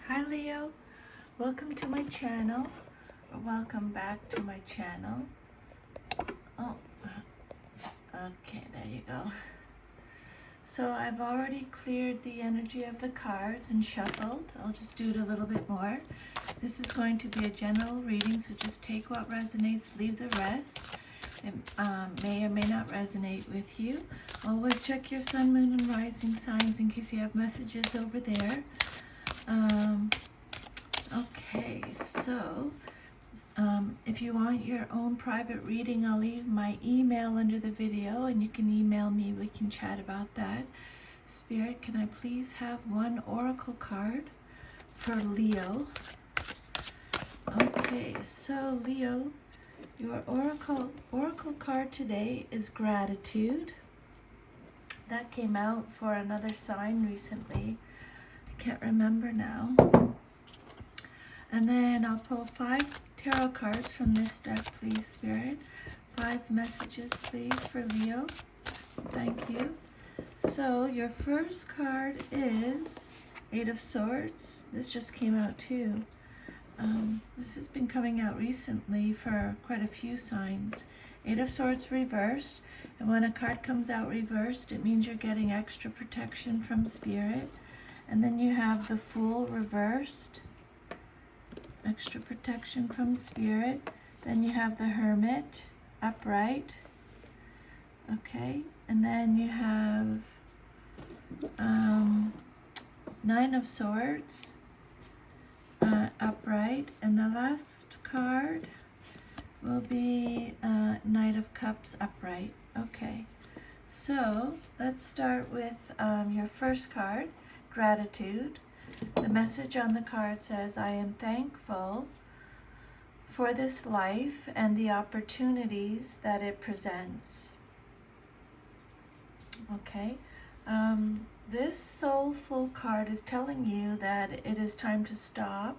Hi Leo, welcome to my channel, or welcome back to my channel. Oh, okay, there you go. So I've already cleared the energy of the cards and shuffled. I'll just do it a little bit more. This is going to be a general reading, so just take what resonates, leave the rest. It may or may not resonate with you. Always check your sun, moon, and rising signs in case you have messages over there. Okay, so if you want your own private reading, I'll leave my email under the video and you can email me. We can chat about that. Spirit, can I please have one oracle card for Leo? Okay, so Leo, your oracle card today is gratitude. That came out for another sign recently. I can't remember now. And then I'll pull 5 tarot cards from this deck, please, Spirit. 5 messages, please, for Leo. Thank you. So your first card is 8 of Swords. This just came out too. This has been coming out recently for quite a few signs. 8 of Swords reversed. And when a card comes out reversed, it means you're getting extra protection from Spirit. And then you have the Fool reversed. Extra protection from Spirit. Then you have the Hermit upright. Okay, and then you have 9 of Swords upright, and the last card will be Knight of Cups upright. Okay, so let's start with your first card, gratitude. The message on the card says, I am thankful for this life and the opportunities that it presents. Okay, this soulful card is telling you that it is time to stop,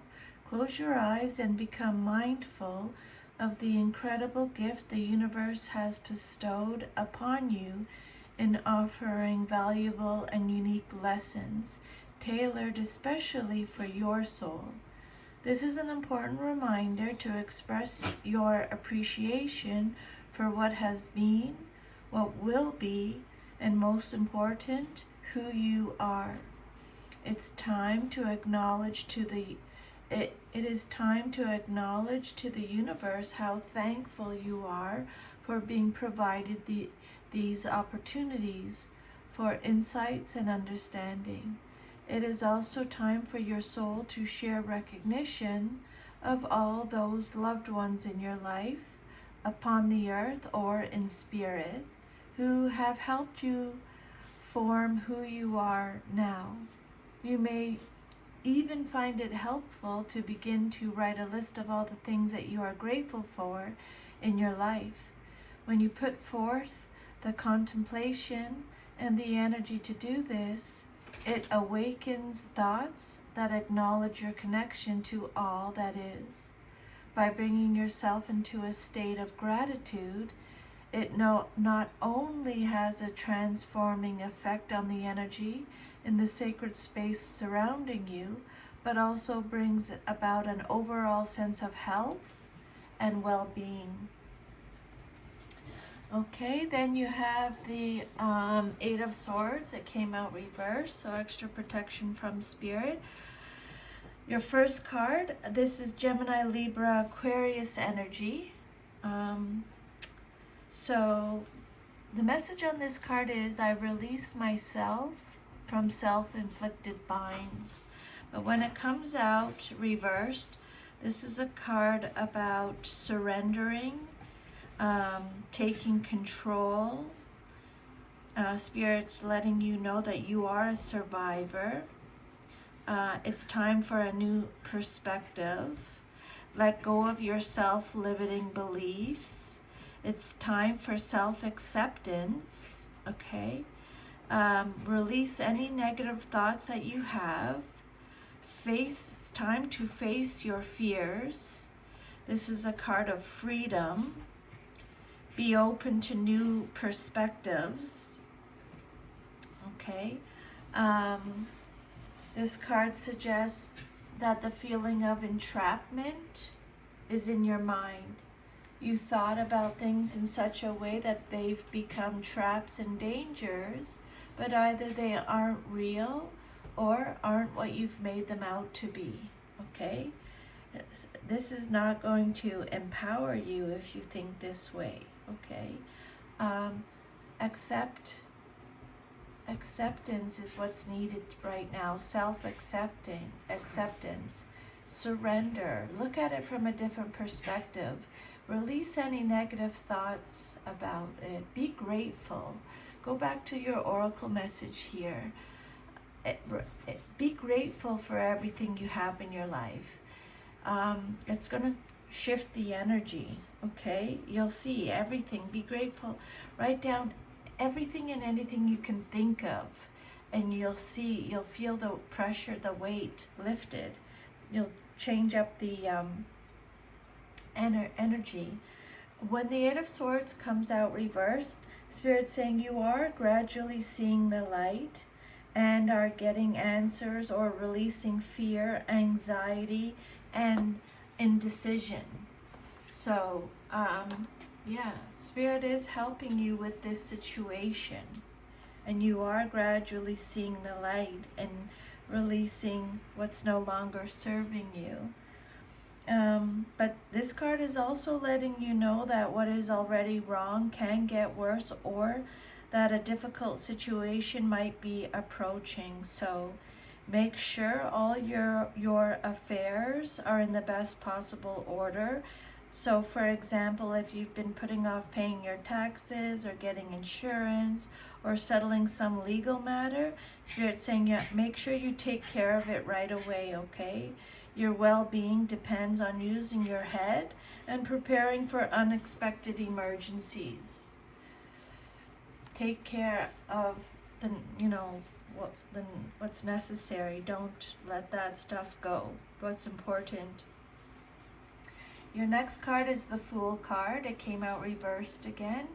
close your eyes, and become mindful of the incredible gift the universe has bestowed upon you in offering valuable and unique lessons tailored especially for your soul. This is an important reminder to express your appreciation for what has been, what will be, and most important, who you are. It's time to acknowledge it is time to acknowledge to the universe how thankful you are for being provided these opportunities for insights and understanding. It is also time for your soul to share recognition of all those loved ones in your life, upon the earth or in spirit, who have helped you form who you are now. You may even find it helpful to begin to write a list of all the things that you are grateful for in your life. When you put forth the contemplation and the energy to do this, it awakens thoughts that acknowledge your connection to all that is. By bringing yourself into a state of gratitude, it not only has a transforming effect on the energy in the sacred space surrounding you, but also brings about an overall sense of health and well-being. Okay, then you have the 8 of Swords. It came out reversed, so extra protection from Spirit. Your first card, this is Gemini, Libra, Aquarius energy. So the message on this card is, I release myself from self-inflicted binds. But when it comes out reversed, this is a card about surrendering, taking control. Spirit's letting you know that you are a survivor. It's time for a new perspective. Let go of your self-limiting beliefs. It's time for self-acceptance, okay? Release any negative thoughts that you have. It's time to face your fears. This is a card of freedom. Be open to new perspectives, okay? This card suggests that the feeling of entrapment is in your mind. You thought about things in such a way that they've become traps and dangers, but either they aren't real or aren't what you've made them out to be, okay? This is not going to empower you if you think this way, okay? Um, acceptance is what's needed right now. Acceptance, surrender. Look at it from a different perspective. Release any negative thoughts about it. Be grateful. Go back to your oracle message here. Be grateful for everything you have in your life. It's going to shift the energy, okay? You'll see everything. Be grateful. Write down everything and anything you can think of, and you'll feel the pressure, the weight lifted. You'll change up the energy. When the Eight of Swords comes out reversed, Spirit's saying you are gradually seeing the light and are getting answers or releasing fear, anxiety, and indecision. So, yeah, Spirit is helping you with this situation, and you are gradually seeing the light and releasing what's no longer serving you. But this card is also letting you know that what is already wrong can get worse, or that a difficult situation might be approaching. So make sure all your affairs are in the best possible order. So for example, if you've been putting off paying your taxes or getting insurance or settling some legal matter, Spirit's saying, yeah, make sure you take care of it right away, okay? Your well-being depends on using your head and preparing for unexpected emergencies. Take care of the, what's necessary. Don't let that stuff go. What's important. Your next card is the Fool card. It came out reversed again.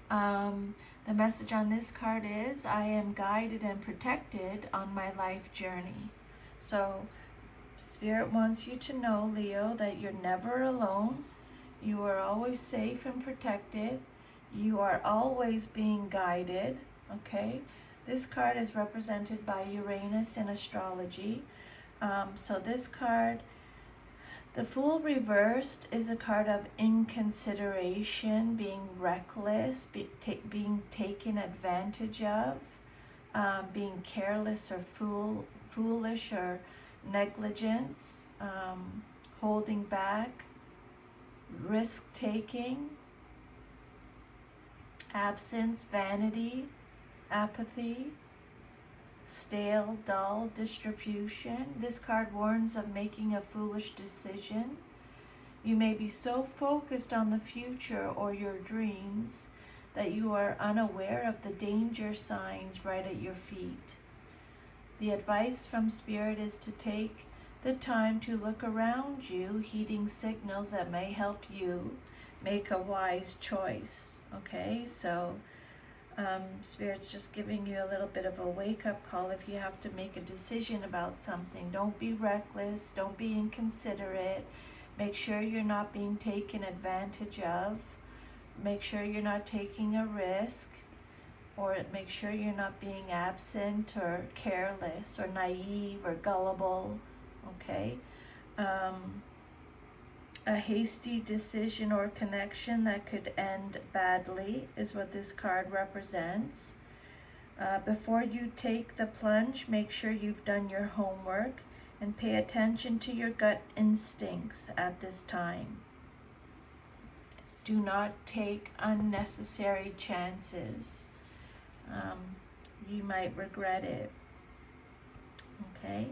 The message on this card is, I am guided and protected on my life journey. So Spirit wants you to know, Leo, that you're never alone. You are always safe and protected. You are always being guided, okay? This card is represented by Uranus in astrology. So this card, the Fool reversed, is a card of inconsideration, being reckless, being taken advantage of, being careless or foolish or negligence, holding back, risk-taking, absence, vanity, apathy, stale, dull, distribution. This card warns of making a foolish decision. You may be so focused on the future or your dreams that you are unaware of the danger signs right at your feet. The advice from Spirit is to take the time to look around you, heeding signals that may help you make a wise choice. Okay, so Spirit's just giving you a little bit of a wake-up call if you have to make a decision about something. Don't be reckless, don't be inconsiderate. Make sure you're not being taken advantage of. Make sure you're not taking a risk. Or make sure you're not being absent or careless or naive or gullible, okay? A hasty decision or connection that could end badly is what this card represents. Before you take the plunge, make sure you've done your homework and pay attention to your gut instincts at this time. Do not take unnecessary chances. You might regret it. Okay.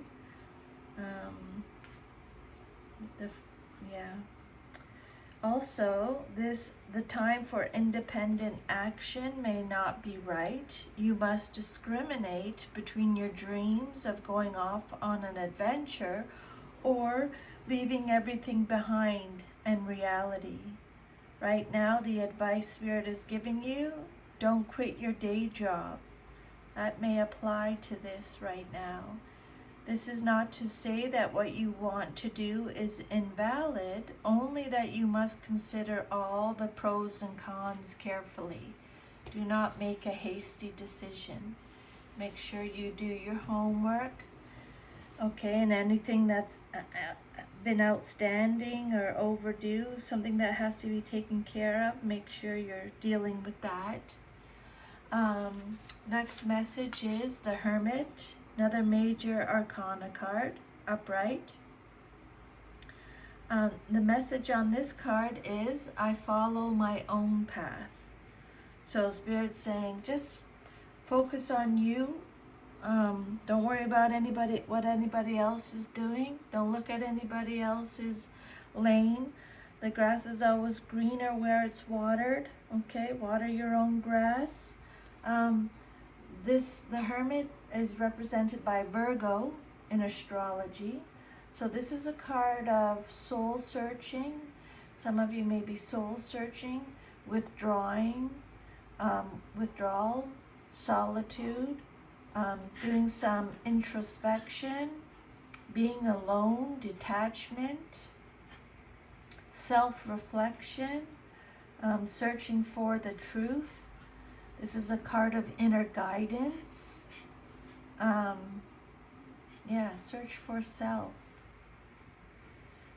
Also, the time for independent action may not be right. You must discriminate between your dreams of going off on an adventure or leaving everything behind and reality. Right now, the advice Spirit is giving you, don't quit your day job. That may apply to this right now. This is not to say that what you want to do is invalid, only that you must consider all the pros and cons carefully. Do not make a hasty decision. Make sure you do your homework, okay, and anything that's been outstanding or overdue, something that has to be taken care of, make sure you're dealing with that. Next message is the Hermit, another major arcana card, upright. The message on this card is, I follow my own path. So Spirit's saying, just focus on you. Don't worry about what anybody else is doing. Don't look at anybody else's lane. The grass is always greener where it's watered. Okay, water your own grass. The Hermit is represented by Virgo in astrology. So this is a card of soul searching. Some of you may be soul searching, withdrawal, solitude, doing some introspection, being alone, detachment, self-reflection, searching for the truth. This is a card of inner guidance. Search for self.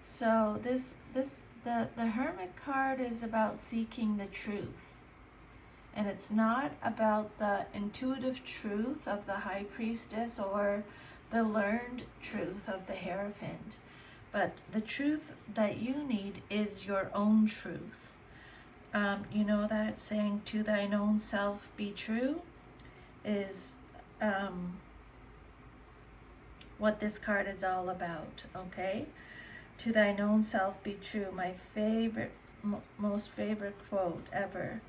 So the Hermit card is about seeking the truth. And it's not about the intuitive truth of the High Priestess or the learned truth of the Hierophant. But the truth that you need is your own truth. You know that it's saying, to thine own self be true, is what this card is all about, okay? To thine own self be true, my favorite, most favorite quote ever.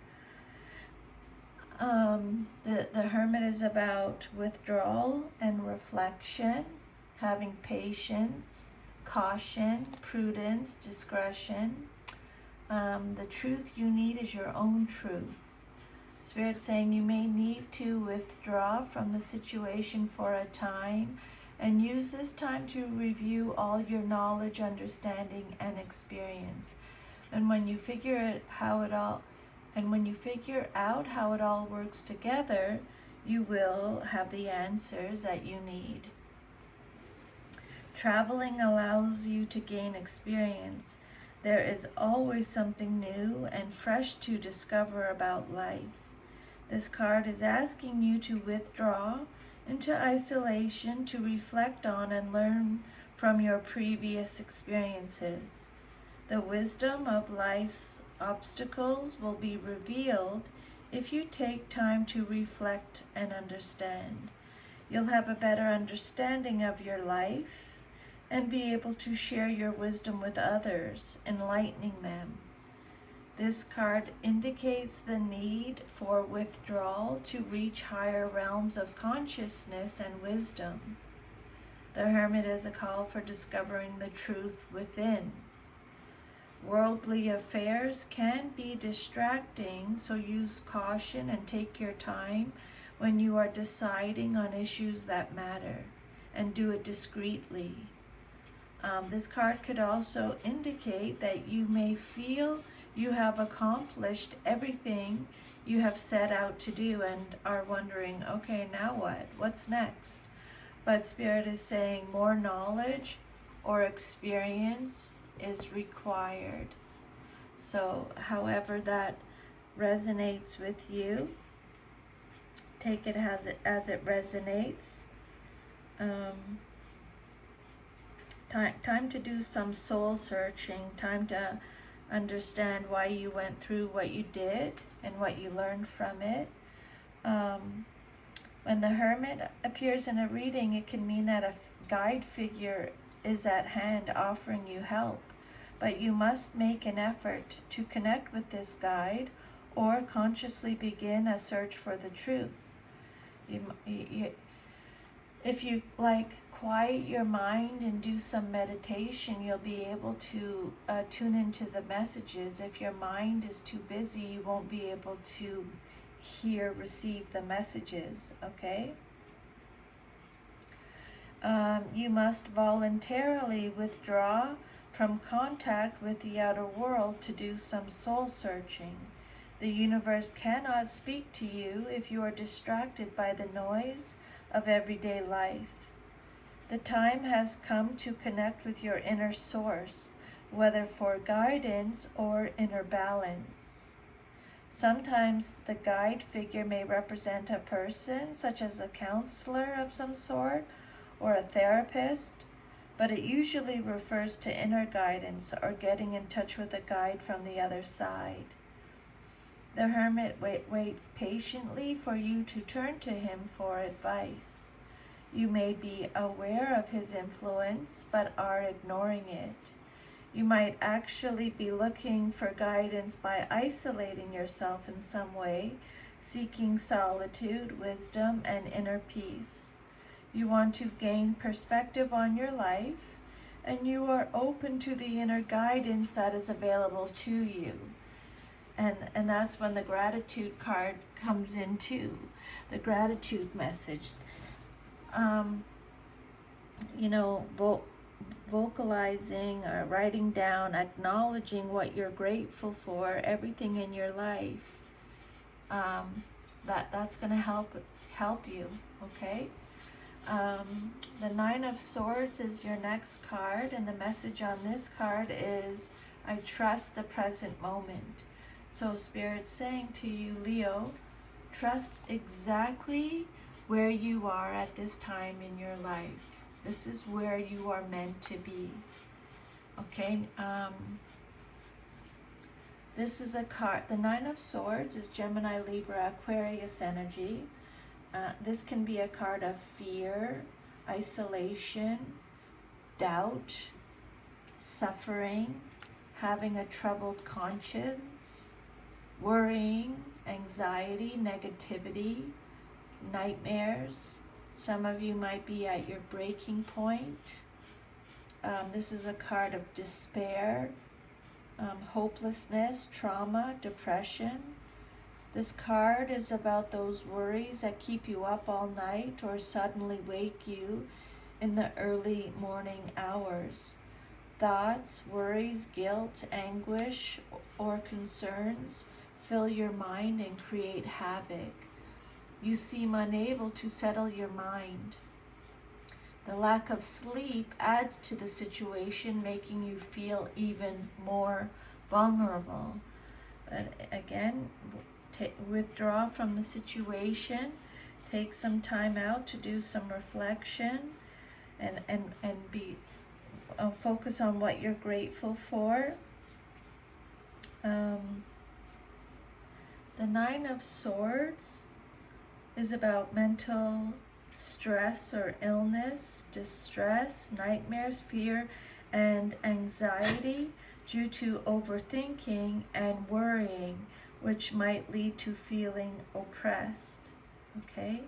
The Hermit is about withdrawal and reflection, having patience, caution, prudence, discretion. The truth you need is your own truth. Spirit saying you may need to withdraw from the situation for a time and use this time to review all your knowledge, understanding, and experience. And when you figure out how it all works together, you will have the answers that you need. Traveling allows you to gain experience. There is always something new and fresh to discover about life. This card is asking you to withdraw into isolation to reflect on and learn from your previous experiences. The wisdom of life's obstacles will be revealed if you take time to reflect and understand. You'll have a better understanding of your life and be able to share your wisdom with others, enlightening them. This card indicates the need for withdrawal to reach higher realms of consciousness and wisdom. The Hermit is a call for discovering the truth within. Worldly affairs can be distracting, so use caution and take your time when you are deciding on issues that matter, and do it discreetly. This card could also indicate that you may feel you have accomplished everything you have set out to do and are wondering, okay, now what? What's next? But Spirit is saying more knowledge or experience is required. So however that resonates with you, take it as it resonates. Time to do some soul searching, time to understand why you went through what you did and what you learned from it. When the Hermit appears in a reading, it can mean that a guide figure is at hand offering you help, but you must make an effort to connect with this guide or consciously begin a search for the truth. If you quiet your mind and do some meditation, you'll be able to tune into the messages. If your mind is too busy, you won't be able to receive the messages, okay? You must voluntarily withdraw from contact with the outer world to do some soul searching. The universe cannot speak to you if you are distracted by the noise of everyday life. The time has come to connect with your inner source, whether for guidance or inner balance. Sometimes the guide figure may represent a person, such as a counselor of some sort or a therapist, but it usually refers to inner guidance or getting in touch with a guide from the other side. The hermit waits patiently for you to turn to him for advice. You may be aware of his influence, but are ignoring it. You might actually be looking for guidance by isolating yourself in some way, seeking solitude, wisdom, and inner peace. You want to gain perspective on your life, and you are open to the inner guidance that is available to you. And that's when the gratitude card comes in too, the gratitude message. Vocalizing or writing down, acknowledging what you're grateful for, everything in your life. That's going to help you, okay? The Nine of Swords is your next card, and the message on this card is, I trust the present moment. So Spirit's saying to you, Leo, trust exactly where you are at this time in your life. This is where you are meant to be. Okay? This is a card. The Nine of Swords is Gemini, Libra, Aquarius energy. This can be a card of fear, isolation, doubt, suffering, having a troubled conscience, worrying, anxiety, negativity, nightmares. Some of you might be at your breaking point. This is a card of despair, hopelessness, trauma, depression. This card is about those worries that keep you up all night or suddenly wake you in the early morning hours. Thoughts, worries, guilt, anguish, or concerns fill your mind and create havoc. You seem unable to settle your mind. The lack of sleep adds to the situation, making you feel even more vulnerable. But again, withdraw from the situation, take some time out to do some reflection, and be focus on what you're grateful for. The Nine of Swords is about mental stress or illness, distress, nightmares, fear, and anxiety due to overthinking and worrying, which might lead to feeling oppressed. Okay?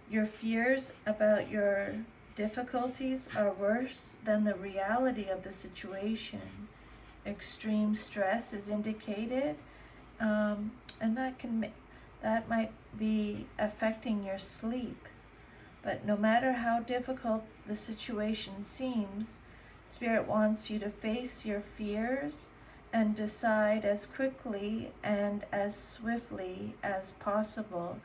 Your fears about your difficulties are worse than the reality of the situation. Extreme stress is indicated, and that might be affecting your sleep. But no matter how difficult the situation seems, Spirit wants you to face your fears and decide as quickly and as swiftly as possible,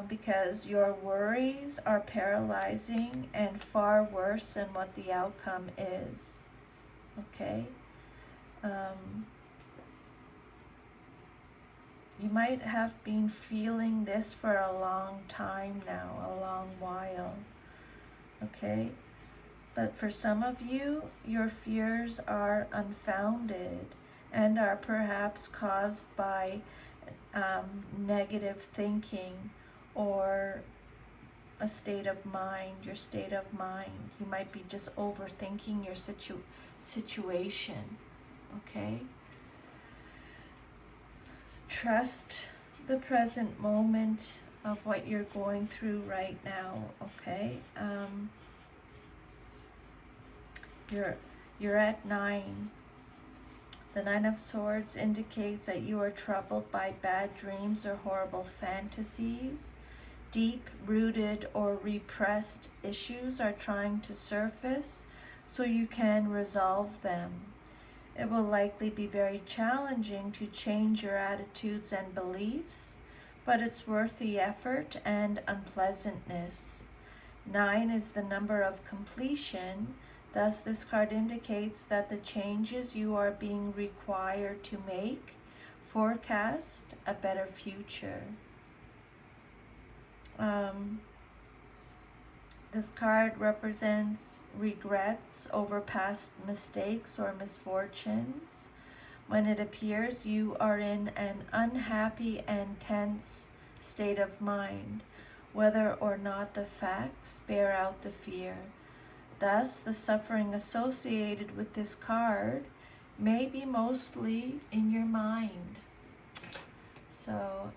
because your worries are paralyzing and far worse than what the outcome is. Okay? You might have been feeling this for a long time now, a long while. Okay? But for some of you, your fears are unfounded and are perhaps caused by negative thinking or a state of mind, your state of mind. You might be just overthinking your situation. Okay? Trust the present moment of what you're going through right now. Okay? You're at 9. The Nine of Swords indicates that you are troubled by bad dreams or horrible fantasies. deep-rooted or repressed issues are trying to surface so you can resolve them. It will likely be very challenging to change your attitudes and beliefs, but it's worth the effort and unpleasantness. 9 is the number of completion. Thus, this card indicates that the changes you are being required to make forecast a better future. This card represents regrets over past mistakes or misfortunes. When it appears, you are in an unhappy and tense state of mind, whether or not the facts bear out the fear. Thus, the suffering associated with this card may be mostly in your mind. So,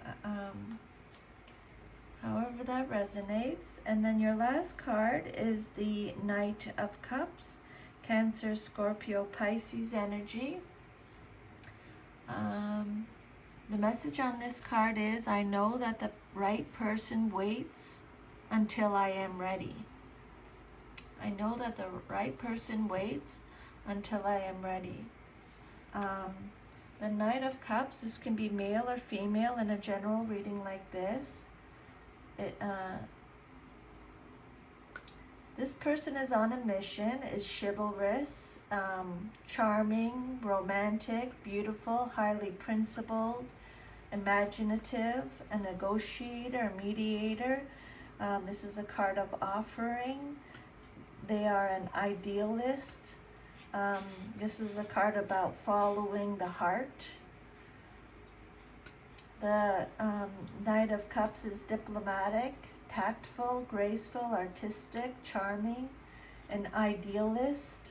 however that resonates. And then your last card is the Knight of Cups, Cancer, Scorpio, Pisces energy. The message on this card is, I know that the right person waits until I am ready. I know that the right person waits until I am ready. The Knight of Cups, this can be male or female in a general reading like this. This person is on a mission, is chivalrous, charming, romantic, beautiful, highly principled, imaginative, a negotiator, a mediator. This is a card of offering. They are an idealist. This is a card about following the heart. The Knight of Cups is diplomatic, tactful, graceful, artistic, charming, an idealist.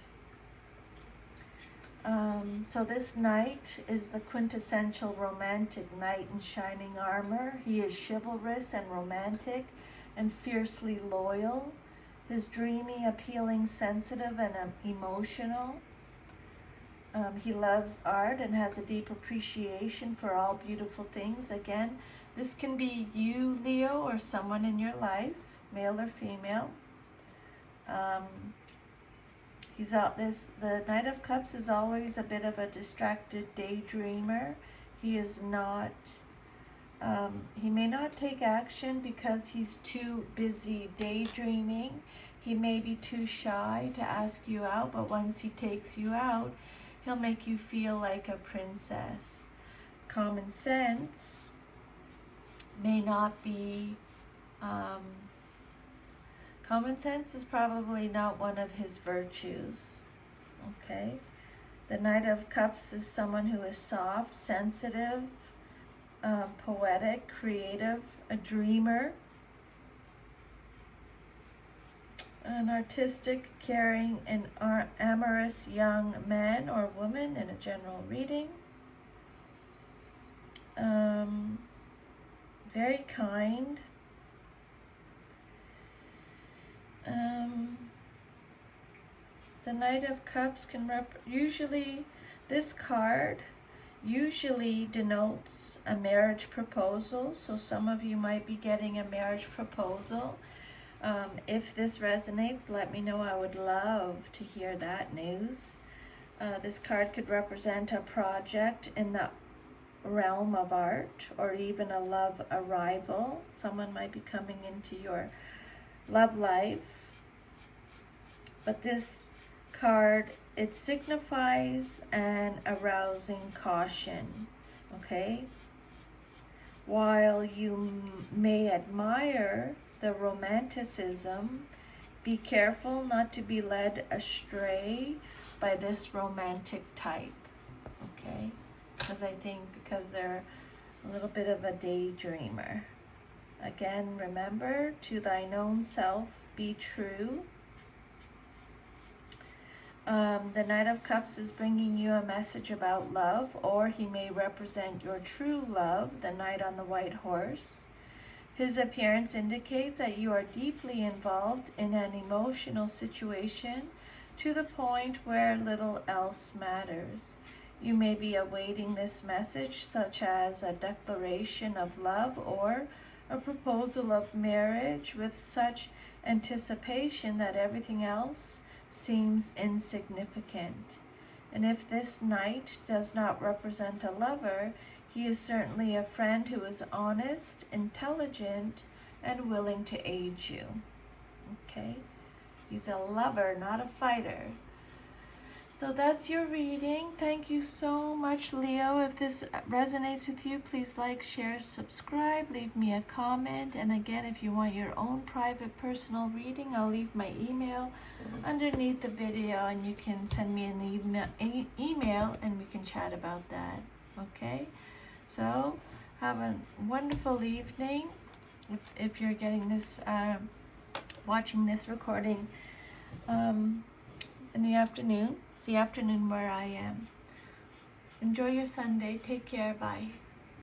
So this knight is the quintessential romantic knight in shining armor. He is chivalrous and romantic and fiercely loyal. He's dreamy, appealing, sensitive, and emotional. He loves art and has a deep appreciation for all beautiful things. Again, this can be you, Leo, or someone in your life, male or female. The Knight of Cups is always a bit of a distracted daydreamer. He is not, he may not take action because he's too busy daydreaming. He may be too shy to ask you out, but once he takes you out, he'll make you feel like a princess. Common sense may not be, common sense is probably not one of his virtues, okay? The Knight of Cups is someone who is soft, sensitive, poetic, creative, a dreamer, an artistic, caring, and amorous young man or woman in a general reading. Very kind. The Knight of Cups can this card usually denotes a marriage proposal. So some of you might be getting a marriage proposal. If this resonates, let me know. I would love to hear that news. This card could represent a project in the realm of art or even a love arrival. Someone might be coming into your love life. But this card, it signifies an arousing caution, okay? While you may admire the romanticism, be careful not to be led astray by this romantic type, okay? Because they're a little bit of a daydreamer. Again, remember, to thine own self be true. The Knight of Cups is bringing you a message about love, or he may represent your true love, the Knight on the white horse. His appearance indicates that you are deeply involved in an emotional situation to the point where little else matters. You may be awaiting this message, such as a declaration of love or a proposal of marriage with such anticipation that everything else seems insignificant. And if this knight does not represent a lover, he is certainly a friend who is honest, intelligent, and willing to aid you. Okay? He's a lover, not a fighter. So that's your reading. Thank you so much, Leo. If this resonates with you, please like, share, subscribe, leave me a comment. And again, if you want your own private personal reading, I'll leave my email underneath the video, and you can send me an email and we can chat about that. Okay? So have a wonderful evening. If you're getting this, watching this recording in the afternoon. It's the afternoon where I am. Enjoy your Sunday. Take care. Bye.